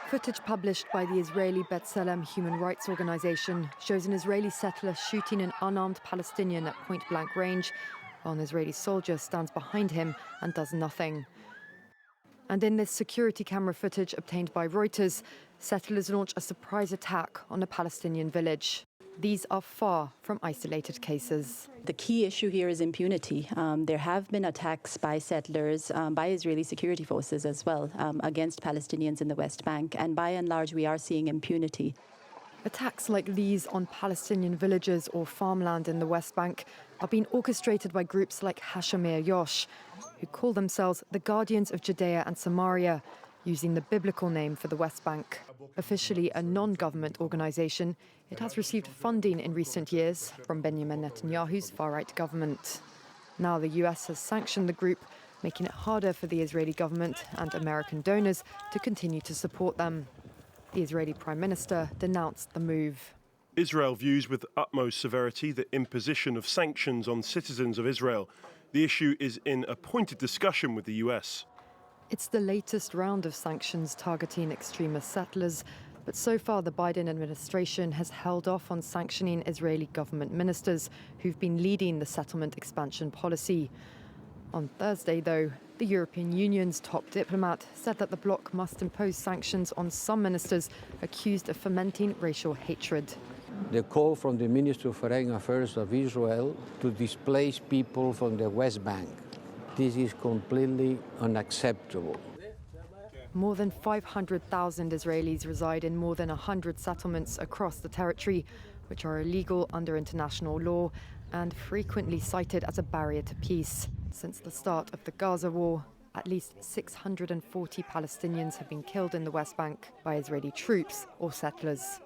Footage published by the Israeli B'Tselem human rights organization shows an Israeli settler shooting an unarmed Palestinian at point-blank range, while an Israeli soldier stands behind him and does nothing. And in this security camera footage obtained by Reuters, settlers launch a surprise attack on a Palestinian village. These are far from isolated cases. The key issue here is impunity. There have been attacks by settlers, by Israeli security forces as well, against Palestinians in the West Bank. And by and large, we are seeing impunity. Attacks like these on Palestinian villages or farmland in the West Bank are being orchestrated by groups like Hashomer Yosh, who call themselves the Guardians of Judea and Samaria, using the biblical name for the West Bank. Officially a non-government organisation, it has received funding in recent years from Benjamin Netanyahu's far-right government. Now the US has sanctioned the group, making it harder for the Israeli government and American donors to continue to support them. The Israeli Prime Minister denounced the move. Israel views with utmost severity the imposition of sanctions on citizens of Israel. The issue is in a pointed discussion with the US. It's the latest round of sanctions targeting extremist settlers, but so far the Biden administration has held off on sanctioning Israeli government ministers who've been leading the settlement expansion policy. On Thursday, though, the European Union's top diplomat said that the bloc must impose sanctions on some ministers accused of fomenting racial hatred. The call from the Minister of Foreign Affairs of Israel to displace people from the West Bank. This is completely unacceptable. More than 500,000 Israelis reside in more than 100 settlements across the territory, which are illegal under international law and frequently cited as a barrier to peace. Since the start of the Gaza war, at least 640 Palestinians have been killed in the West Bank by Israeli troops or settlers.